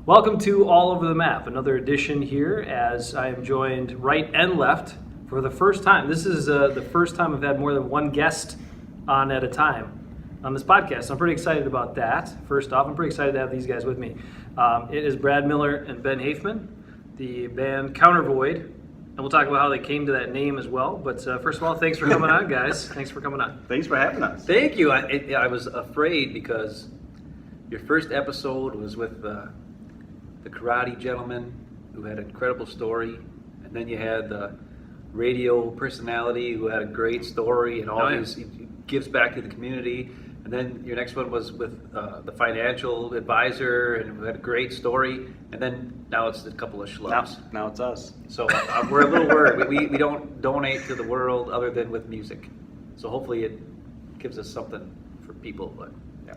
Welcome to All Over the Map, another edition here as I am joined right and left for the first time. This is the first time I've had more than one guest on at a time on this podcast. So I'm pretty excited about that. First off, I'm pretty excited to have these guys with me. It is Brad Miller and Ben Hafeman, the band Countervoid, and we'll talk about how they came to that name as well. But first of all, thanks for coming on, guys. Thanks for coming on. Thanks for having us. Thank you. I was afraid because your first episode was with the karate gentleman who had an incredible story, and then you had the radio personality who had a great story and always he gives back to the community. And then your next one was with the financial advisor and who had a great story. And then now it's a couple of schlubs. Now it's us. So we're a little worried. We don't donate to the world other than with music. So hopefully it gives us something for people. But yeah.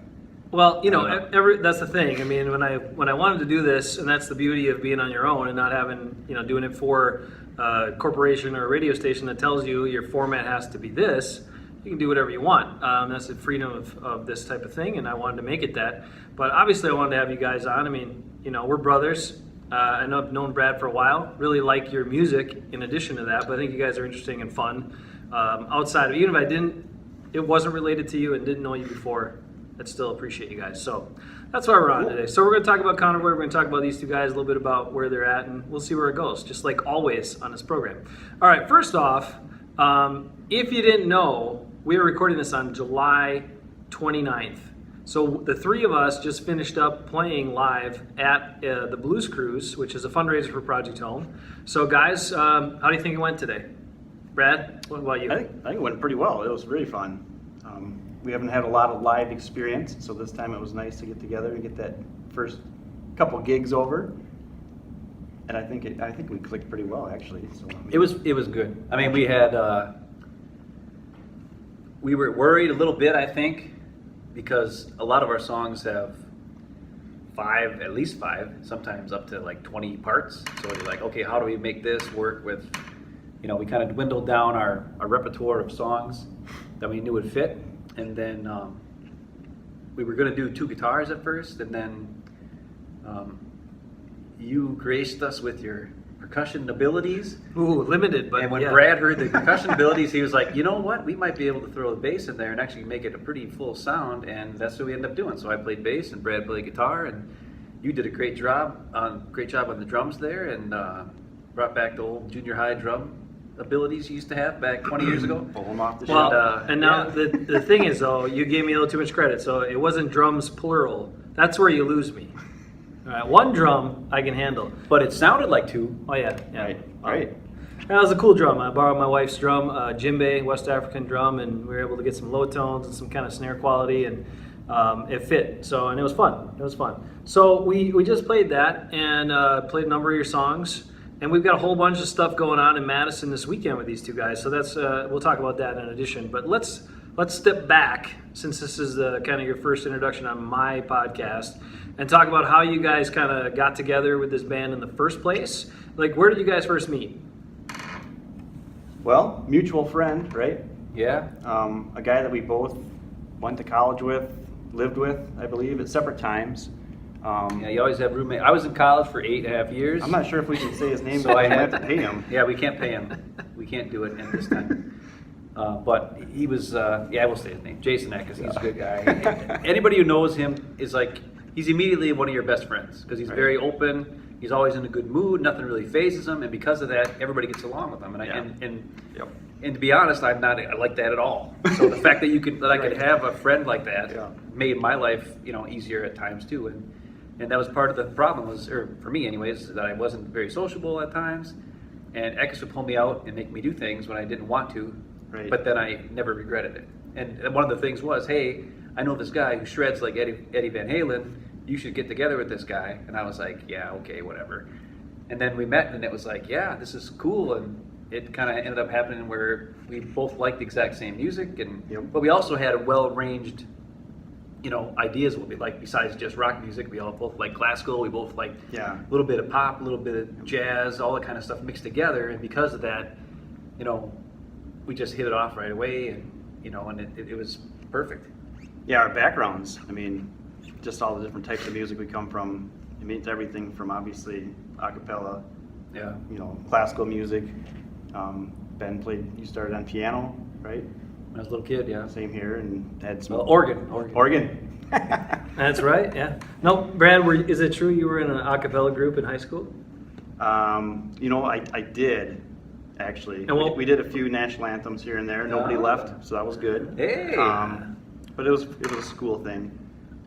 Well, that's the thing. I mean, when I wanted to do this, and that's the beauty of being on your own and not having, doing it for a corporation or a radio station that tells you your format has to be this. You can do whatever you want. That's the freedom of this type of thing, and I wanted to make it that. But obviously, I wanted to have you guys on. I mean, we're brothers. I know I've known Brad for a while. Really like your music in addition to that, but I think you guys are interesting and fun. Outside of, even if it wasn't related to you and didn't know you before, I'd still appreciate you guys. So that's why we're on today. So we're going to talk about Countervoid. We're going to talk about these two guys, a little bit about where they're at, and we'll see where it goes, just like always on this program. All right, first off, if you didn't know, we are recording this on July 29th. So the three of us just finished up playing live at the Blues Cruise, which is a fundraiser for Project Home. So guys, how do you think it went today? Brad, what about you? I think it went pretty well. It was really fun. We haven't had a lot of live experience, so this time it was nice to get together and get that first couple gigs over. And I think we clicked pretty well, actually. So it was good. I mean, we had we were worried a little bit, I think, because a lot of our songs have at least five, sometimes up to like 20 parts. So you're like, okay, how do we make this work with? We kind of dwindled down our repertoire of songs that we knew would fit. And then we were going to do two guitars at first, and then you graced us with your percussion abilities. Ooh, limited, but and when Brad heard the percussion abilities, he was like, you know what? We might be able to throw the bass in there and actually make it a pretty full sound, and that's what we ended up doing. So I played bass, and Brad played guitar, and you did a great job on the drums there, and brought back the old junior high drum abilities you used to have back 20 years ago. Pull them off the well, shelf. and now the thing is, though, you gave me a little too much credit. So it wasn't drums plural. That's where you lose me. All right, one drum I can handle. But it sounded like two. Oh, yeah. Right. That was a cool drum. I borrowed my wife's drum, djembe, West African drum, and we were able to get some low tones and some kind of snare quality, and it fit. So, and it was fun. So we just played that and played a number of your songs. And we've got a whole bunch of stuff going on in Madison this weekend with these two guys. So that's we'll talk about that in addition. But let's step back, since this is kind of your first introduction on my podcast, and talk about how you guys kind of got together with this band in the first place. Like, where did you guys first meet? Well, mutual friend, right? Yeah. A guy that we both went to college with, lived with, I believe, at separate times. Yeah, you always have roommates. I was in college for 8.5 years. I'm not sure if we can say his name, So but I I had have to pay him. Yeah, we can't pay him. We can't do it at this time. But he was, I will say his name, Jason Eck, because he's a good guy. Anybody who knows him is like, he's immediately one of your best friends, because he's very open. He's always in a good mood. Nothing really phases him, and because of that, everybody gets along with him. And to be honest, I'm not like that at all. So the fact that I could have a friend like that made my life, easier at times too. And that was part of the problem or for me anyways, that I wasn't very sociable at times. And X would pull me out and make me do things when I didn't want to. Right. But then I never regretted it. And one of the things was, hey, I know this guy who shreds like Eddie Van Halen. You should get together with this guy. And I was like, yeah, okay, whatever. And then we met, and it was like, yeah, this is cool. And it kind of ended up happening where we both liked the exact same music, but we also had a well-ranged, ideas what we like besides just rock music. We all both like classical. We both like a little bit of pop, a little bit of jazz, all that kind of stuff mixed together. And because of that, we just hit it off right away, and it was perfect. Yeah, our backgrounds. I mean, just all the different types of music we come from. I mean, it's everything from obviously a cappella, Yeah. classical music. Ben you started on piano, right? When I was a little kid, yeah. Same here, and had some Well, organ. Organ. That's right. Yeah. No, Brad, is it true you were in an a cappella group in high school? I did actually. And We did a few national anthems here and there. Nobody left, so that was good. Hey. But it was a school thing.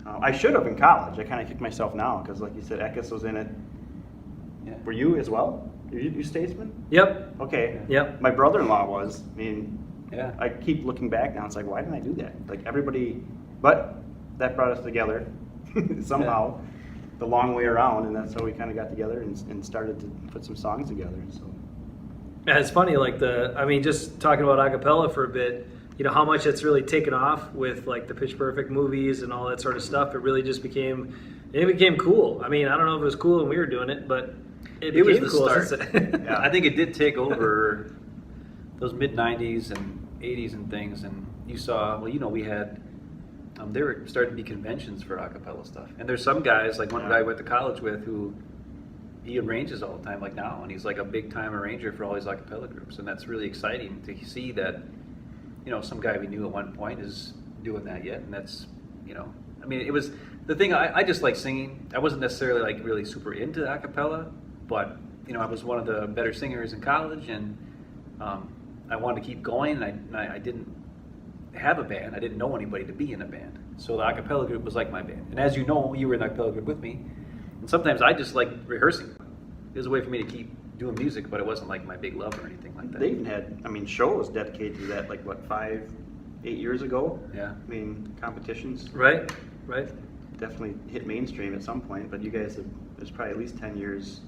I should have in college. I kind of kick myself now because, like you said, Eckes was in it. Yeah. Were you as well? You statesman? Yep. Okay. Yep. My brother-in-law was. I mean, Yeah. I keep looking back now. It's like, why didn't I do that? Like everybody, but that brought us together somehow, the long way around, and that's how we kind of got together and started to put some songs together. So. Yeah, it's funny, just talking about a cappella for a bit, how much it's really taken off with like the Pitch Perfect movies and all that sort of stuff. It really just became cool. I mean, I don't know if it was cool when we were doing it, but it was became the cool. start. Yeah. I think it did take over those mid-90s and 80s and things, and you saw, we had, there were starting to be conventions for a cappella stuff. And there's some guys, like one guy I went to college with who, he arranges all the time, like now, and he's like a big-time arranger for all these a cappella groups, and that's really exciting to see that, some guy we knew at one point is doing that yet, and that's, it was, the thing, I just like singing. I wasn't necessarily like really super into a cappella, but, I was one of the better singers in college, and I wanted to keep going, and I didn't have a band. I didn't know anybody to be in a band. So the a cappella group was like my band. And as you know, you were in the a cappella group with me, and sometimes I just like rehearsing. It was a way for me to keep doing music, but it wasn't like my big love or anything like that. They even had, shows dedicated to that, 5-8 years ago? Yeah. Competitions. Right. Definitely hit mainstream at some point, but you guys there's probably at least 10 years,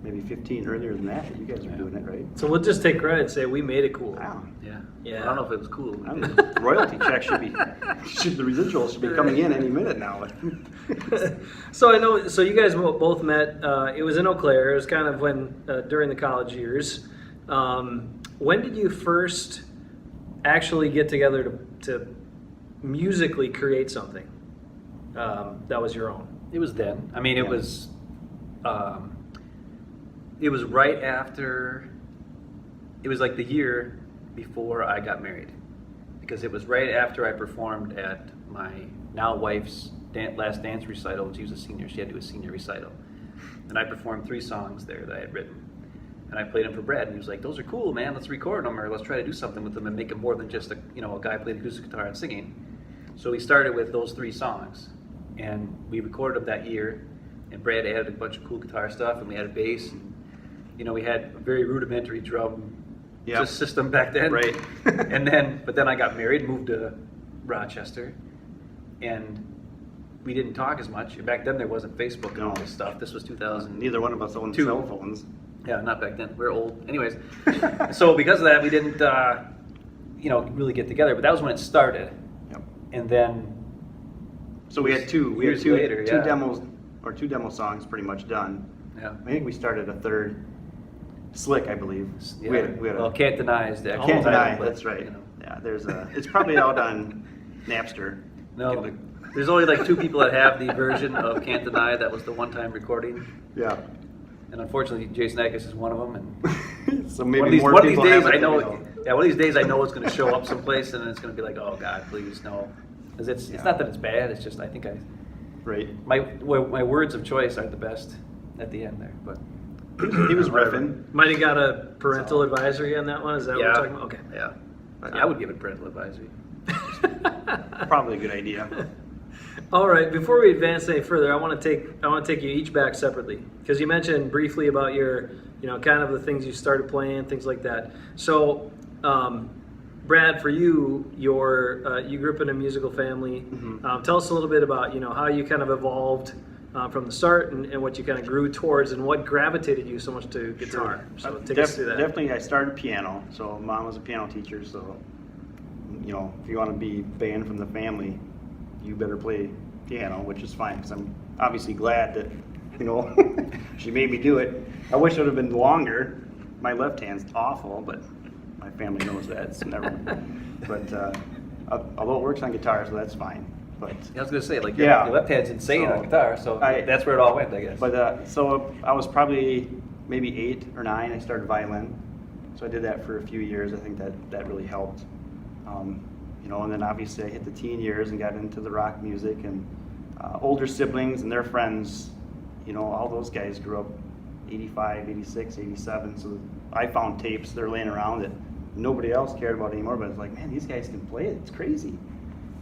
maybe 15 earlier than that you guys were doing it, right? So we'll just take credit and say we made it cool. Wow. Yeah. Yeah. I don't know if it was cool. The royalty check the residuals should be coming in any minute now. So I know. So you guys both met. It was in Eau Claire. It was kind of when during the college years. When did you first actually get together to musically create something that was your own? It was then. It was. It was right after. It was like the year before I got married, because it was right after I performed at my now wife's last dance recital. When she was a senior, she had to do a senior recital, and I performed 3 songs there that I had written, and I played them for Brad, and he was like, "Those are cool, man. Let's record them, or let's try to do something with them and make them more than just a guy playing acoustic guitar and singing." So we started with those 3 songs, and we recorded them that year. And Brad added a bunch of cool guitar stuff, and we had a bass, and we had a very rudimentary drum system back then. Right. But then I got married, moved to Rochester, and we didn't talk as much. Back then there wasn't Facebook and all this stuff. This was 2000. Neither one of us owned cell phones. Yeah, not back then. We're old. Anyways, so because of that, we didn't, really get together. But that was when it started. Yep. And then. So we had two later, demos, or 2 demo songs pretty much done. Yeah. I think we started a third, Slick, I believe. Yeah. We had Can't Deny is the actual Can't title, Deny, but, that's right. Yeah, it's probably out on Napster. No, there's only like 2 people that have the version of Can't Deny. That was the one-time recording. Yeah. And unfortunately, Jason Eckes is one of them. And So maybe more people have it than we know. Yeah, one of these days I know it's going to show up someplace, and it's going to be like, oh God, please no, because it's not that it's bad. It's just I think Right. my words of choice aren't the best at the end there, but He was riffing. Might have got a parental advisory on that one. Is that what we're talking about? Okay. Yeah, I would give it parental advisory. Probably a good idea. All right. Before we advance any further, I want to take you each back separately, because you mentioned briefly about your, kind of the things you started playing, things like that. So, Brad, for you, you grew up in a musical family. Mm-hmm. Tell us a little bit about how you kind of evolved from the start and what you kind of grew towards, and what gravitated you so much to guitar. So take us through that. Definitely, I started piano. So Mom was a piano teacher. So if you want to be banned from the family, you better play piano, which is fine, because I'm obviously glad that she made me do it. I wish it would have been longer. My left hand's awful, but my family knows that. It's never. But although it works on guitar, so that's fine. But I was gonna say, like, Yeah. your left hand's insane So, on guitar, so that's where it all went, I guess. But so I was probably maybe 8 or 9. I started violin, so I did that for a few years. I think that really helped. You know, and then obviously I hit the teen years and got into the rock music, and older siblings and their friends. You know, all those guys grew up 85, 86, 87. So I found tapes they're laying around that nobody else cared about anymore. But it's like, man, these guys can play it. It's crazy.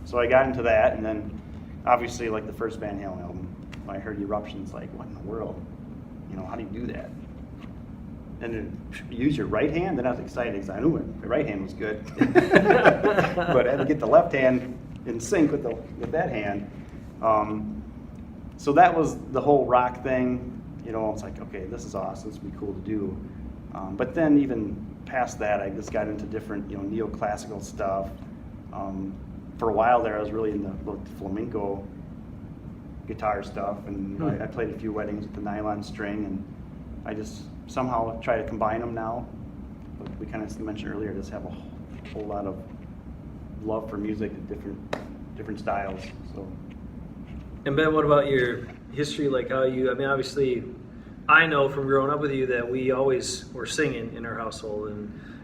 So I got into that, and then obviously like the first Van Halen album, when I heard Eruptions, like, what in the world? You know, how do you do that? And then you use your right hand, then I was excited because I knew it. The right hand was good. But I had to get the left hand in sync with that hand. So that was the whole rock thing. You know, it's like, okay, this is awesome. This would be cool to do. But then even past that, I just got into different, you know, neoclassical stuff. For a while there, I was really in the flamenco guitar stuff, and I played a few weddings with the nylon string, and I just somehow try to combine them now. But we kind of mentioned earlier, just have a whole lot of love for music and different styles. So. And Ben, what about your history? Like how you, I mean, obviously, I know from growing up with you that we always were singing in our household,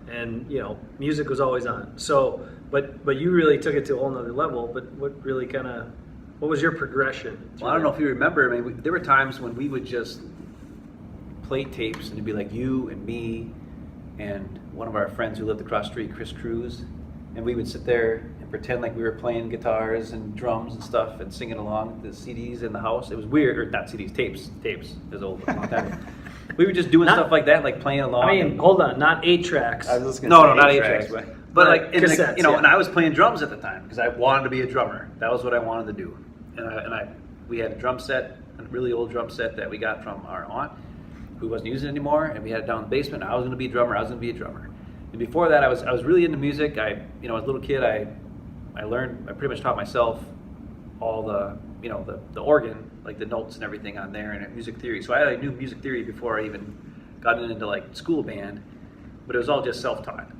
and you know, music was always on. So, but you really took it to a whole nother level. But what was your progression? Well, I don't know if you remember, I mean, there were times when we would just play tapes, and it'd be like you and me and one of our friends who lived across the street, Chris Cruz, and we would sit there and pretend like we were playing guitars and drums and stuff and singing along the CDs in the house. It was weird, or not CDs, tapes. It was old, a long time ago. We were just doing stuff like that, like playing along. I mean, hold on, not 8 tracks. I was just No, gonna say not 8 tracks. tracks. But like, in cassettes, you know, yeah. and I was playing drums at the time because I wanted to be a drummer. That was what I wanted to do. And we had a drum set, a really old drum set that we got from our aunt, who wasn't using it anymore, and we had it down in the basement. I was going to be a drummer. And before that, I was really into music. As a little kid, I pretty much taught myself all the organ, like the notes and everything on there, and music theory. So I knew music theory before I even got into like school band, but it was all just self-taught.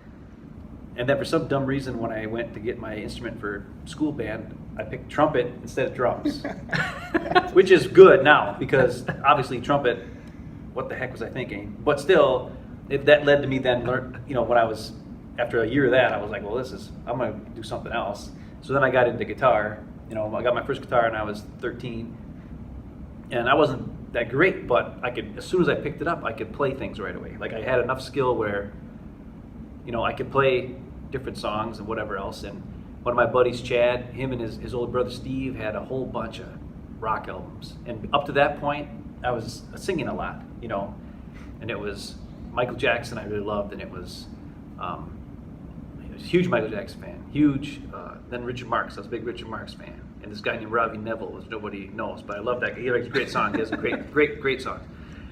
And then for some dumb reason, when I went to get my instrument for school band, I picked trumpet instead of drums, which is good now because obviously trumpet, what the heck was I thinking? But still, that led to me then when I was, after a year of that, I was like, well, I'm going to do something else. So then I got into guitar. I got my first guitar when I was 13, and I wasn't that great, but as soon as I picked it up, I could play things right away. Like I had enough skill where, I could play different songs and whatever else. And one of my buddies, Chad, him and his older brother Steve had a whole bunch of rock albums. And up to that point, I was singing a lot, and it was Michael Jackson I really loved, and it was a huge Michael Jackson fan, huge. Then Richard Marx, I was a big Richard Marx fan. And this guy named Robbie Neville, which nobody knows, but I love that guy. He writes great songs. He has great songs.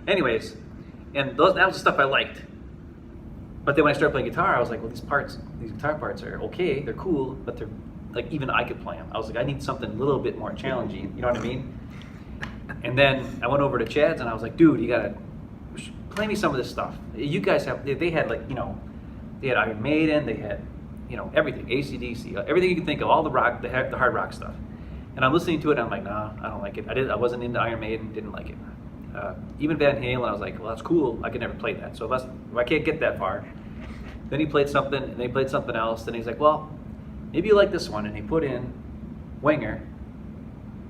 Anyways, and that was the stuff I liked. But then when I started playing guitar, I was like, well, these guitar parts are okay, they're cool, but they're like, even I could play them. I was like, I need something a little bit more challenging, you know what I mean? And then I went over to Chad's and I was like, dude, you gotta play me some of this stuff. You guys they had like, they had Iron Maiden, they had, everything, AC/DC, everything you can think of, all the rock, the hard rock stuff. And I'm listening to it and I'm like, nah, I don't like it. I wasn't into Iron Maiden, didn't like it. Even Van Halen, I was like, well, that's cool. I could never play that. So if I can't get that far. Then he played something, and they played something else. Then he's like, well, maybe you like this one. And he put in Winger,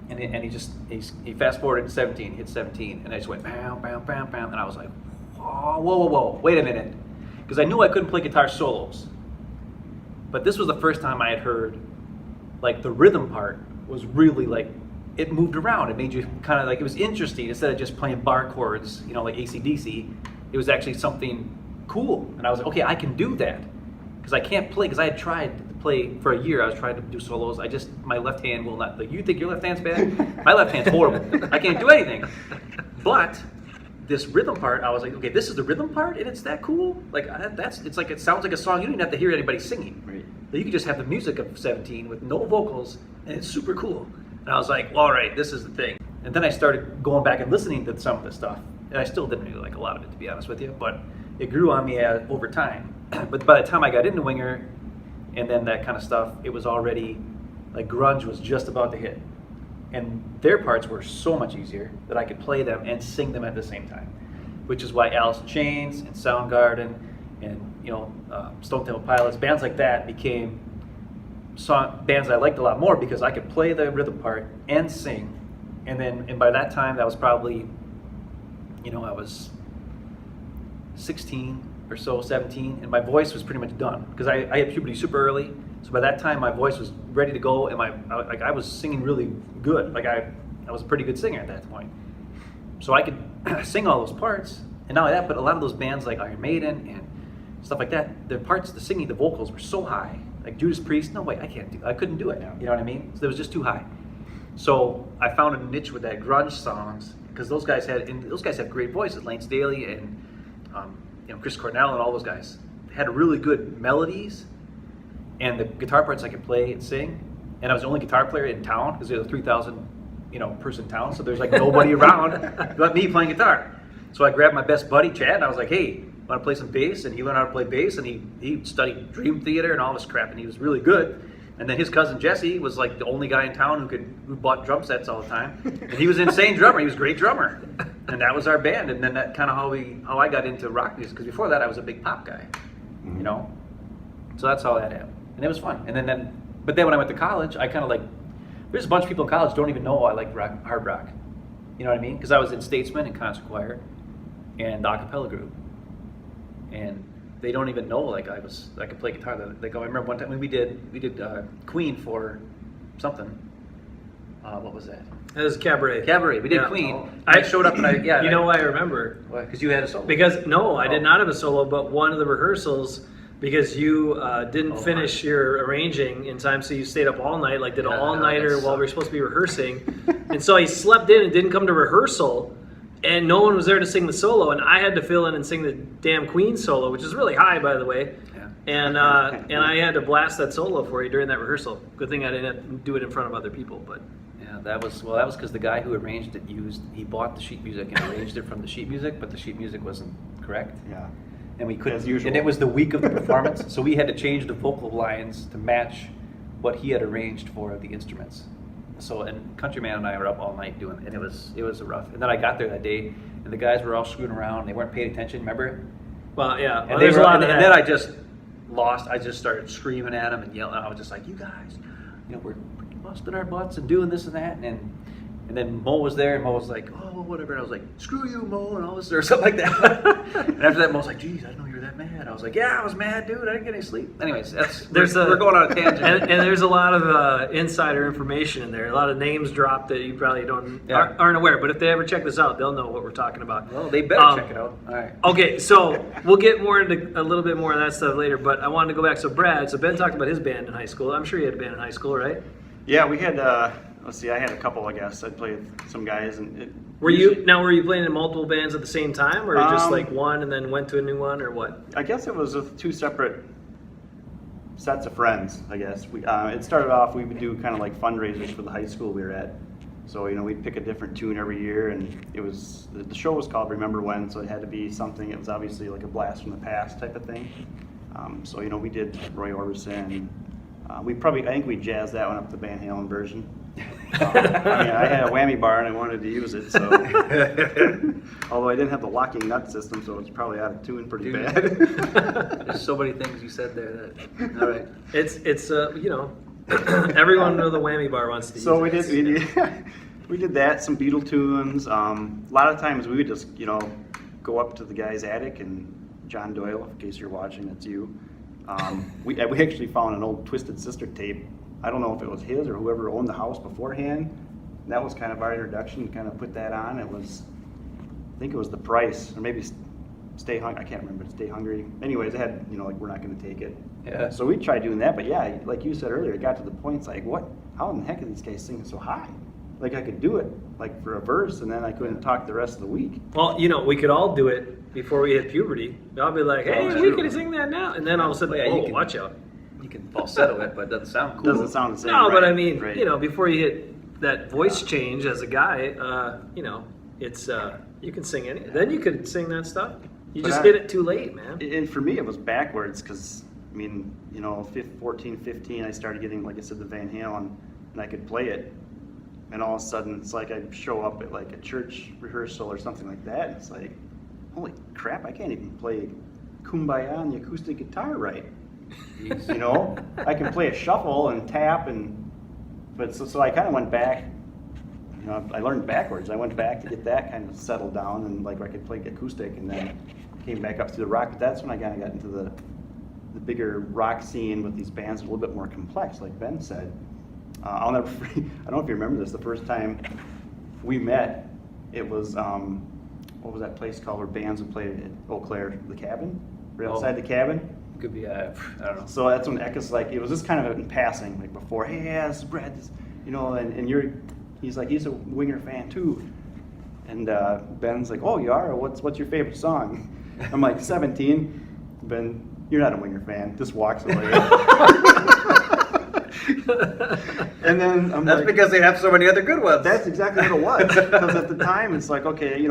and he fast forwarded to 17, hit 17, and I just went, bam, bam, bam, bam. And I was like, whoa, wait a minute. Because I knew I couldn't play guitar solos. But this was the first time I had heard, like, the rhythm part was really like, it moved around. It made you kind of like, it was interesting. Instead of just playing bar chords, like AC/DC, it was actually something cool. And I was like, okay, I can do that. Because I can't play, because I had tried to play for a year. I was trying to do solos. My left hand will not, like, you think your left hand's bad? My left hand's horrible. I can't do anything. But this rhythm part, I was like, okay, this is the rhythm part, and it's that cool? Like, it's like, it sounds like a song. You don't even have to hear anybody singing. Right. You can just have the music of 17 with no vocals, and it's super cool. And I was like, well, all right, this is the thing. And then I started going back and listening to some of the stuff. And I still didn't really like a lot of it, to be honest with you. But it grew on me over time. But by the time I got into Winger and then that kind of stuff, it was already like grunge was just about to hit. And their parts were so much easier that I could play them and sing them at the same time, which is why Alice in Chains and Soundgarden and Stone Temple Pilots, bands like that became bands I liked a lot more because I could play the rhythm part and sing. And by that time, that was probably, I was 16 or so, 17, and my voice was pretty much done because I had puberty super early. So by that time, my voice was ready to go, and I was singing really good. Like I was a pretty good singer at that point. So I could sing all those parts, and not only that, but a lot of those bands like Iron Maiden and stuff like that, the parts, the singing, the vocals were so high. Like Judas Priest, no way, I couldn't do it. You know what I mean? So it was just too high. So I found a niche with that grunge songs because those guys have great voices. Lane Staley and Chris Cornell and all those guys had really good melodies, and the guitar parts I could play and sing. And I was the only guitar player in town because it was a 3,000 person town, so there's like nobody around but me playing guitar. So I grabbed my best buddy Chad and I was like, hey, want to play some bass? And he learned how to play bass, and he studied Dream Theater and all this crap, and he was really good. And then his cousin Jesse was like the only guy in town who bought drum sets all the time. And he was an insane drummer. He was a great drummer. And that was our band. And then that kind of how I got into rock music, because before that I was a big pop guy, So that's how that happened. And it was fun. And but then when I went to college, I kind of there's a bunch of people in college don't even know I like hard rock. You know what I mean? Because I was in Statesman and concert choir and the a cappella group. And they don't even know I could play guitar. I remember one time when we did Queen for something. What was that? It was Cabaret. We did Queen. Oh. I showed up and You know why I remember? Why? Because you had a solo. Because no, I did not have a solo, but one of the rehearsals, because you didn't finish your arranging in time, so you stayed up all night, did an all-nighter while we were supposed to be rehearsing. And so I slept in and didn't come to rehearsal, and no one was there to sing the solo, and I had to fill in and sing the damn Queen solo, which is really high, by the way. Yeah. And I had to blast that solo for you during that rehearsal. Good thing I didn't do it in front of other people, but. Yeah, that was because the guy who arranged it he bought the sheet music and arranged it from the sheet music, but the sheet music wasn't correct. Yeah. And we couldn't. As usual. And it was the week of the performance, so we had to change the vocal lines to match what he had arranged for the instruments. So, and Countryman and I were up all night doing it, and it was rough. And then I got there that day, and the guys were all screwing around. They weren't paying attention. Remember? Well, yeah. And there's a lot of that. And then I just lost. I just started screaming at them and yelling. I was just like, "You guys, we're busting our butts and doing this and that." And then Mo was there, and Mo was like, "Oh, whatever." And I was like, "Screw you, Mo," and all this or something like that. And after that, Mo was like, "Geez, I didn't know you were that mad." I was like, "Yeah, I was mad, dude. I didn't get any sleep." Anyways, we're going on a tangent. And there's a lot of insider information in there. A lot of names dropped that you probably aren't aware. But if they ever check this out, they'll know what we're talking about. Well, they better check it out. All right. Okay, so we'll get more into a little bit more of that stuff later. But I wanted to go back. So Ben talked about his band in high school. I'm sure you had a band in high school, right? Yeah, we had. Let's see, I had a couple, I guess. I played with some guys, and were you playing in multiple bands at the same time, or just one and then went to a new one, or what? I guess it was with two separate sets of friends. I guess it started off. We would do kind of like fundraisers for the high school we were at. So we'd pick a different tune every year, and it was the show was called Remember When, so it had to be something. It was obviously like a blast from the past type of thing. So we did Roy Orbison. I think we jazzed that one up to the Van Halen version. I had a whammy bar and I wanted to use it, so although I didn't have the locking nut system, so it's probably out of tune pretty bad. There's so many things you said there. All right, it's everyone know the whammy bar wants to use. So we did that, some Beatle tunes. A lot of times we would just go up to the guy's attic, and John Doyle, in case you're watching, that's you. We actually found an old Twisted Sister tape. I don't know if it was his or whoever owned the house beforehand. That was kind of our introduction, kind of put that on. I think it was The Price, or maybe Stay Hungry. I can't remember. Stay Hungry. Anyways, it had, We're Not Going to Take It. Yeah. So we tried doing that, but yeah, like you said earlier, it got to the point, it's like, how in the heck are these guys singing so high? Like I could do it, for a verse, and then I couldn't talk the rest of the week. Well, we could all do it before we hit puberty. I'll be like, hey, we can sing that now. And then all of a sudden, watch out. You can falsetto it, but it doesn't sound cool. Doesn't sound the same. No, right? but I mean, Right. Before you hit that voice change as a guy, it's you can sing any. Then you could sing that stuff. You just did it too late, man. And for me, it was backwards because I mean, 14, 15, I started getting, like I said, the Van Halen, and I could play it. And all of a sudden, it's like I show up at like a church rehearsal or something like that, and it's like, holy crap, I can't even play Kumbaya on the acoustic guitar right. I can play a shuffle and tap, but so I kind of went back. I learned backwards. I went back to get that kind of settled down, and like I could play acoustic, and then came back up to the rock. But that's when I kind of got into the bigger rock scene with these bands a little bit more complex, like Ben said. I'll never forget, I don't know if you remember this, the first time we met, it was, what was that place called where bands would play at Eau Claire, the Cabin? Right outside the Cabin? Could be, I don't know. So that's when Ekka's like, it was just kind of in passing, like before, hey, yeah, this is Brad, and he's like, he's a Winger fan too. And Ben's like, oh, you are? What's your favorite song? I'm like, 17. Ben, you're not a Winger fan. Just walks away. And then That's because they have so many other good ones. That's exactly what it was. Because at the time, it's like, okay,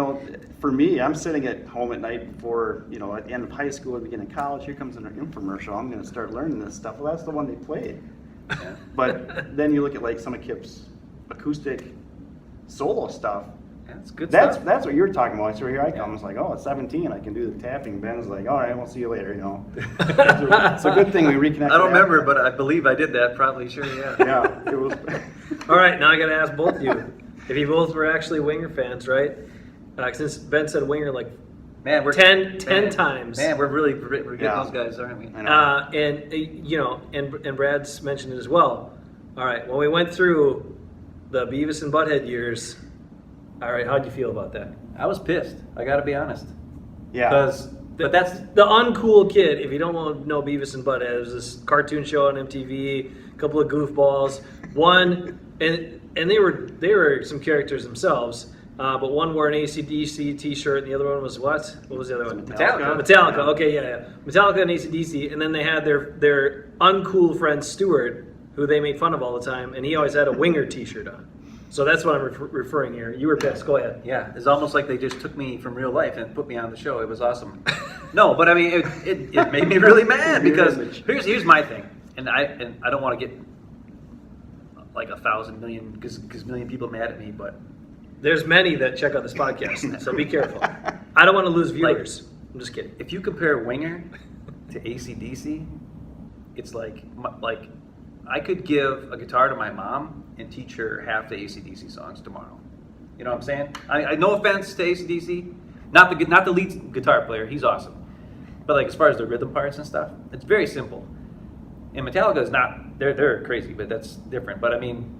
for me, I'm sitting at home at night before, at the end of high school, at the beginning of college, here comes an infomercial. I'm going to start learning this stuff. Well, that's the one they played. Yeah. But then you look at like some of Kip's acoustic solo stuff. That's good That's stuff. that's what you're talking about. So here I come. Yeah. It's like, at 17, I can do the tapping. Ben's like, all right, we'll see you later. It's a good thing we reconnected. I don't remember, after. but I believe I did that. Probably, sure, yeah. Yeah, it was. All right, now I got to ask both of you if you both were actually Winger fans, right? Since Ben said Winger like Man, we're 10 times. Man, we're getting Yeah. those guys, aren't we? I know. And Brad's mentioned it as well. All right, when we went through the Beavis and Butthead years, all right, how'd you feel about that? I was pissed. I got to be honest. Yeah. But that's The uncool kid, if you don't know Beavis and Butthead, it was this cartoon show on MTV, a couple of goofballs. One, and they were some characters themselves, but one wore an AC/DC t-shirt, and the other one was what? What was the other one? Metallica. Metallica, okay, yeah. Metallica and AC/DC, and then they had their uncool friend Stuart, who they made fun of all the time, and he always had a Winger t-shirt on. So that's what I'm referring here. You were pissed. Go ahead. Yeah, it's almost like they just took me from real life and put me on the show. It was awesome. No, but I mean, it made me really mad because here's my thing, and I don't want to get like 1,000 million million people mad at me, but There's many that check out this podcast, so be careful. I don't want to lose viewers. I'm just kidding. if you compare Winger to AC/DC, it's like I could give a guitar to my mom and teach her half the AC/DC songs tomorrow. You know what I'm saying? I no offense to AC/DC, not the lead guitar player, he's awesome. But like as far as the rhythm parts and stuff, it's very simple. And Metallica is not, they're crazy, but that's different. But I mean,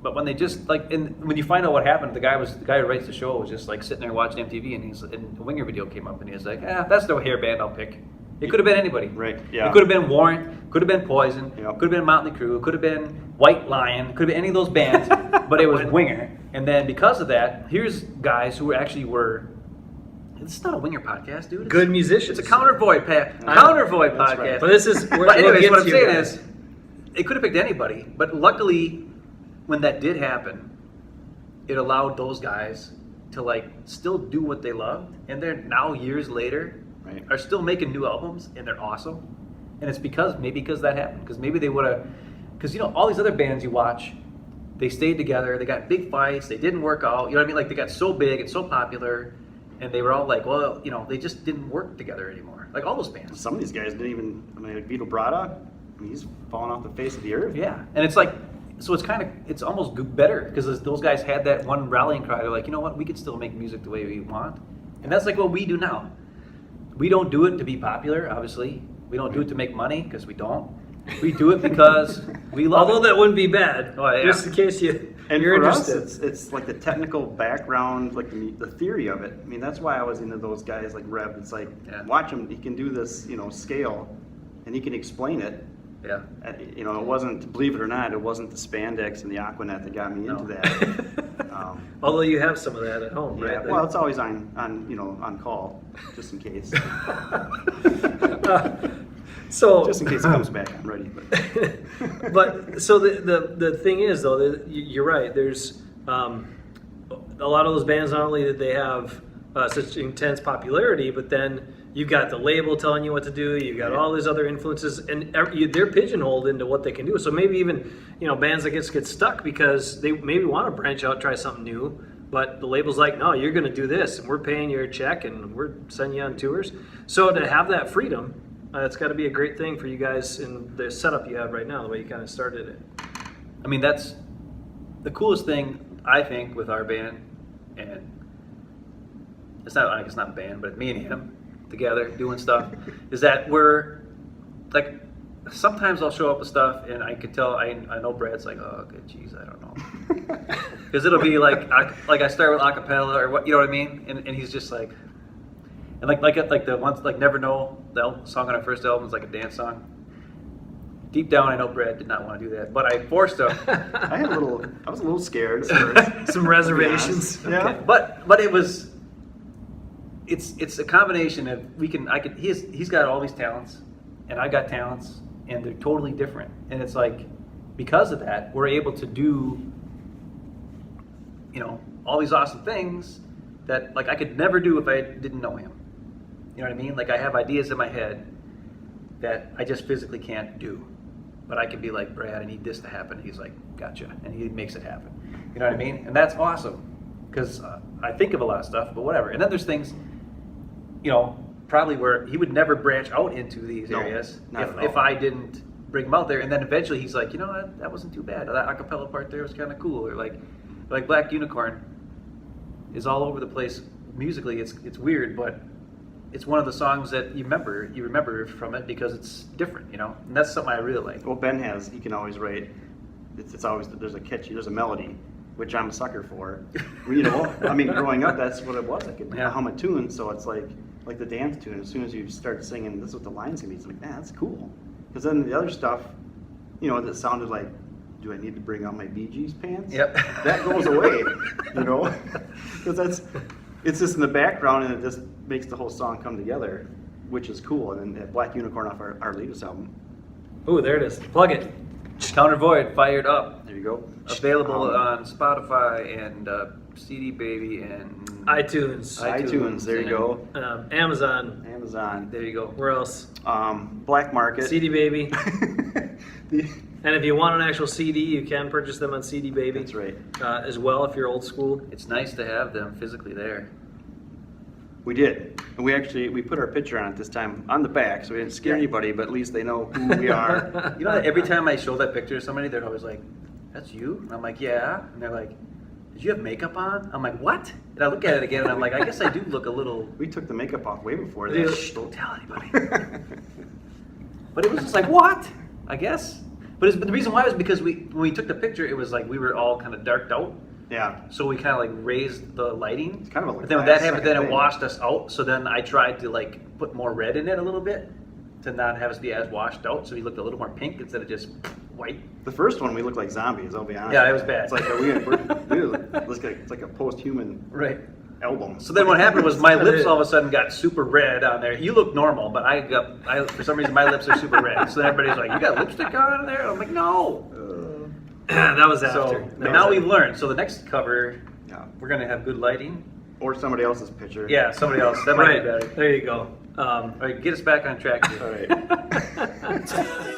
but when they just when you find out what happened, the guy who writes the show was just like sitting there watching MTV, and the Winger video came up, and he was like, that's the hair band I'll pick. It could have been anybody. Right, yeah. It could have been Warrant, could have been Poison, Yep. could have been Motley Crue, could have been White Lion, could have been any of those bands, but it was Winger. And then because of that, here's guys who actually were. This is not a Winger podcast, dude. Good musicians. It's a Counter Void podcast. right. But this is. But anyways, we'll what I'm get to saying guys. is, it could have picked anybody. But luckily, when that did happen, it allowed those guys to still do what they loved, and they're now years later Right. are still making new albums, and they're awesome. And it's because that happened. Because maybe they would have. Because all these other bands you watch, they stayed together. They got big fights. They didn't work out. You know what I mean? Like they got so big and so popular. And they were all like, well, they just didn't work together anymore. Like all those bands. Some of these guys didn't even. Like Vito Bratta, he's fallen off the face of the earth. Yeah. And it's like, so it's almost better because those guys had that one rallying cry. They're like, you know what? We could still make music the way we want. And that's like what we do now. We don't do it to be popular, obviously. We don't do it to make money because we don't. We do it because we love Although it. that wouldn't be bad, Oh, yeah. just in case you're for interested. us, it's like the technical background, like the theory of it. I mean, that's why I was into those guys like Reb. It's like, watch him, he can do this, scale, and he can explain it. Yeah. It wasn't, believe it or not, it wasn't the spandex and the Aquanet that got me into that. Although you have some of that at home, Yeah, right? well, it's always on call, just in case. So Just in case it comes back, I'm ready. But. But so the thing is though, that you're right. There's a lot of those bands. Not only did they have such intense popularity, but then you've got the label telling you what to do. You've got all these other influences, and they're pigeonholed into what they can do. So maybe even bands that get stuck because they maybe want to branch out, try something new, but the label's like, no, you're going to do this, and we're paying your check, and we're sending you on tours. So to have that freedom, it's got to be a great thing for you guys in the setup you have right now, the way you kind of started it. I mean, that's the coolest thing I think with our band, and it's not a band, but me and him together doing stuff, is that we're like, sometimes I'll show up with stuff and I could tell, I know Brad's like, oh, good, geez, I don't know. Because it'll be like I start with acapella or what, you know what I mean? And he's just like, and like the ones like Never Know, the song on our first album is like a dance song. Deep down, I know Brad did not want to do that, but I forced him. I was a little scared. Some reservations. Yeah. Okay. But it was, it's a combination of he's got all these talents and I got talents and they're totally different. And it's like, because of that, we're able to do, all these awesome things that like I could never do if I didn't know him. You know what I mean? Like I have ideas in my head that I just physically can't do. But I can be like, Brad, I need this to happen. He's like, gotcha. And he makes it happen. You know what I mean? And that's awesome. Because I think of a lot of stuff, but whatever. And then there's things, probably where he would never branch out into these areas if I didn't bring him out there. And then eventually he's like, that wasn't too bad. That acapella part there was kind of cool. Or like Black Unicorn is all over the place musically. It's weird, but it's one of the songs that you remember from it because it's different, and that's something I really like. Well, Ben he can always write. It's always there's a melody, which I'm a sucker for. I mean, growing up, that's what it was. I could hum a tune, so it's like the dance tune. As soon as you start singing, this is what the line's gonna be. It's like, man, that's cool. Because then the other stuff, that sounded like, do I need to bring out my Bee Gees pants? Yep. That goes away, because it's just in the background, and it just makes the whole song come together, which is cool. And then that Black Unicorn off our latest album. Ooh, there it is. Plug it. Counter Void, fired up. There you go. Available on Spotify and CD Baby and iTunes. There you go. Amazon. There you go. Where else? Black Market. CD Baby. And if you want an actual CD, you can purchase them on CD Baby. That's right. As well, if you're old school. It's nice to have them physically there. We did. And we put our picture on it this time on the back, so we didn't scare anybody, but at least they know who we are. Every time I show that picture to somebody, they're always like, that's you? And I'm like, yeah. And they're like, did you have makeup on? I'm like, what? And I look at it again, and I'm like, I guess I do look a little... We took the makeup off way before that. Shh, don't tell anybody. But it was just like, what? I guess. But the reason why was because when we took the picture, it was like we were all kind of darked out. Yeah. So we kind of like raised the lighting. It's kind of but then when that happened, then it washed us out. So then I tried to like put more red in it a little bit to not have us be as washed out. So we looked a little more pink instead of just white. The first one we looked like zombies. I'll be honest. Yeah, it was bad. It's like it's like a post-human album. So then what happened was my lips all of a sudden got super red on there. You look normal, but I for some reason my lips are super red. So then everybody's like, "You got lipstick on there?" I'm like, "No." That was after. But now we've learned. So the next cover, we're gonna have good lighting. Or somebody else's picture. Yeah, somebody else. That might be better. There you go. All right, get us back on track here. All right.